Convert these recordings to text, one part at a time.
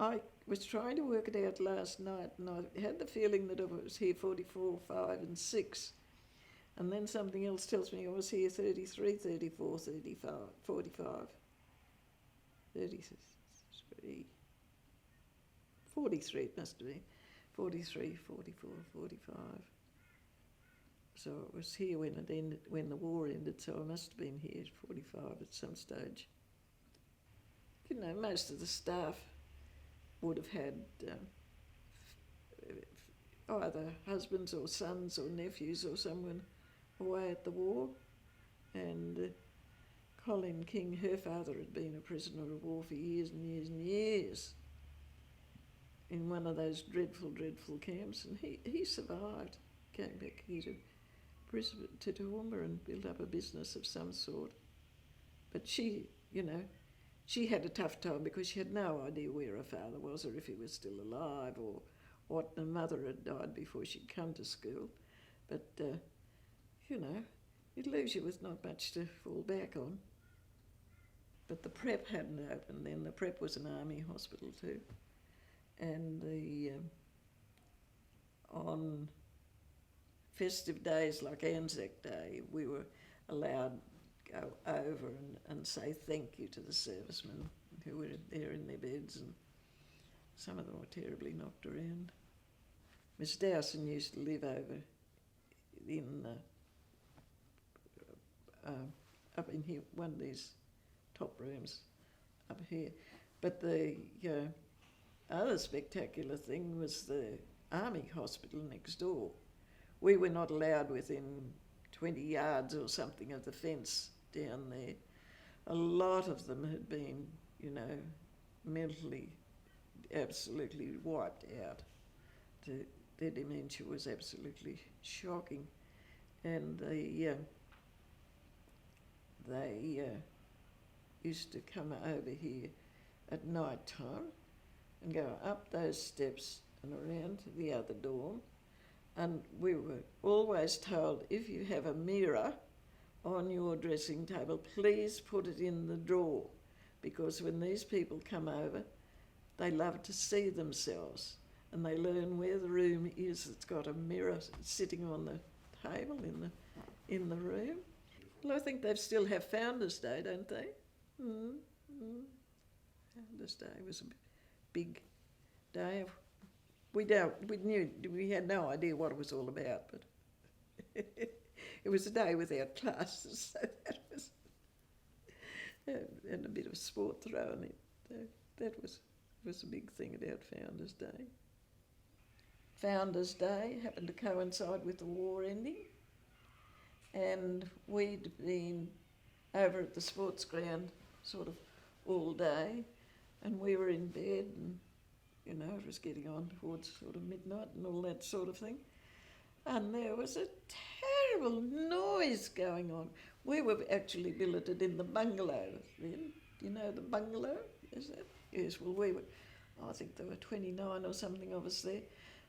I was trying to work it out last night, and I had the feeling that I was here 44, 5 and 6. And then something else tells me I was here 33, 34, 35, 45, 33, 43 it must be, 43, 44, 45. So I was here when it ended, when the war ended, so I must have been here at 45 at some stage. You know, most of the staff would have had either husbands or sons or nephews or someone away at the war. And Colin King, her father, had been a prisoner of war for years and years and years in one of those dreadful, dreadful camps, and he survived, came back here to Brisbane, to Toowoomba, and built up a business of some sort. But she, you know, she had a tough time because she had no idea where her father was or if he was still alive or what. Her mother had died before she'd come to school. But, you know, it leaves you with not much to fall back on. But the prep hadn't opened then. The prep was an army hospital too. And on festive days like Anzac Day, we were allowed to go over and say thank you to the servicemen who were there in their beds, and some of them were terribly knocked around. Miss Dowson used to live over in up in here, one of these top rooms up here. But the other spectacular thing was the army hospital next door. We were not allowed within 20 yards or something of the fence down there. A lot of them had been, you know, mentally absolutely wiped out. Their dementia was absolutely shocking. And they used to come over here at night time and go up those steps and around to the other dorm. And we were always told, if you have a mirror on your dressing table, please put it in the drawer, because when these people come over, they love to see themselves, and they learn where the room is that's got a mirror sitting on the table in the room. Well, I think they still have Founders Day, don't they? Founders Day was a big day. We had no idea what it was all about, but it was a day without classes, so that was, and a bit of sport thrown in. That was a big thing about Founders Day. Founders Day happened to coincide with the war ending, and we'd been over at the sports ground sort of all day, and we were in bed, and you know, it was getting on towards sort of midnight and all that sort of thing. And there was a terrible noise going on. We were actually billeted in the bungalow then. Do you know the bungalow? Is that? Yes, well, we were, I think there were 29 or something of us there.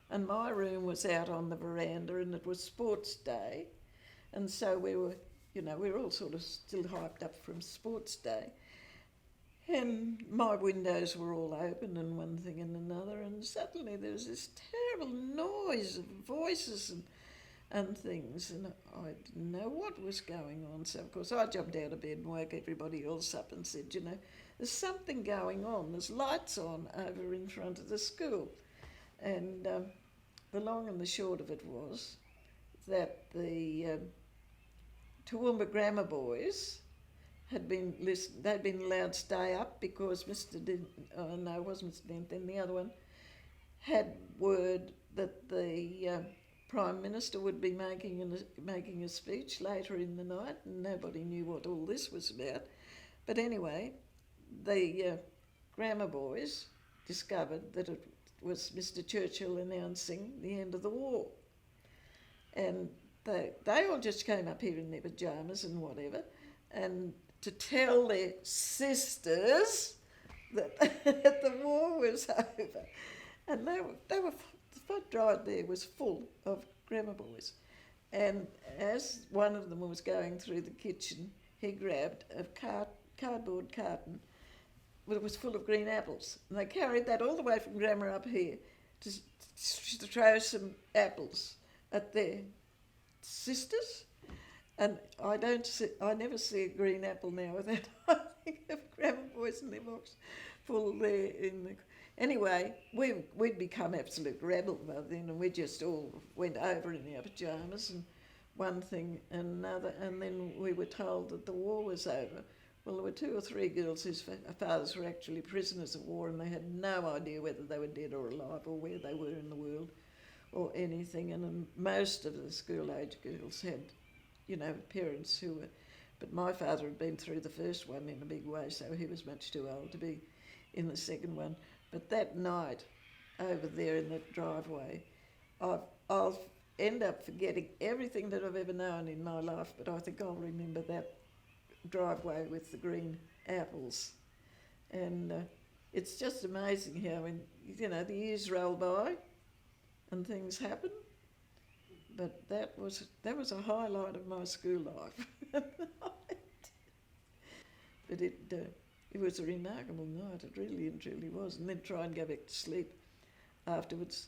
And my room was out on the veranda, and it was sports day. And so we were, you know, we were all sort of still hyped up from sports day. And my windows were all open and one thing and another, and suddenly there was this terrible noise of voices and things, and I didn't know what was going on. So, of course, I jumped out of bed and woke everybody else up and said, you know, there's something going on. There's lights on over in front of the school. And the long and the short of it was that the Toowoomba Grammar Boys had been they'd been allowed to stay up because it wasn't Mr. Dent, then the other one had word that the Prime Minister would be making a speech later in the night, and nobody knew what all this was about. But anyway, the Grammar Boys discovered that it was Mr. Churchill announcing the end of the war. And they all just came up here in their pyjamas and whatever, and to tell their sisters that the war was over. And they were the front drive there was full of grammar boys. And as one of them was going through the kitchen, he grabbed a cardboard carton well, it was full of green apples. And they carried that all the way from Grandma up here to throw some apples at their sisters. And I never see a green apple now without I think of Grandma Boys in their box full there in the... Anyway, we'd become absolute rebel by then, and we just all went over in our pyjamas and one thing and another, and then we were told that the war was over. Well, there were 2 or 3 girls whose fathers were actually prisoners of war, and they had no idea whether they were dead or alive or where they were in the world or anything. And most of the school-age girls had, you know, parents who were... But my father had been through the first one in a big way, so he was much too old to be in the second one. But that night, over there in that driveway, I'll end up forgetting everything that I've ever known in my life, but I think I'll remember that driveway with the green apples. And it's just amazing how, when, you know, the years roll by and things happen. But that was a highlight of my school life. But it was a remarkable night, it really and truly was. And then try and go back to sleep afterwards.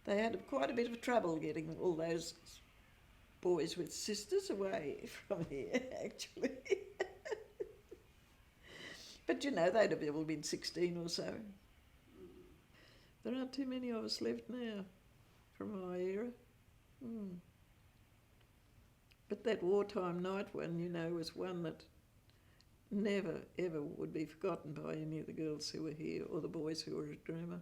They had quite a bit of trouble getting all those boys with sisters away from here, actually. But, you know, they'd have all been 16 or so. There aren't too many of us left now from my era. But that wartime night one, you know, was one that never, ever would be forgotten by any of the girls who were here or the boys who were at Grandma.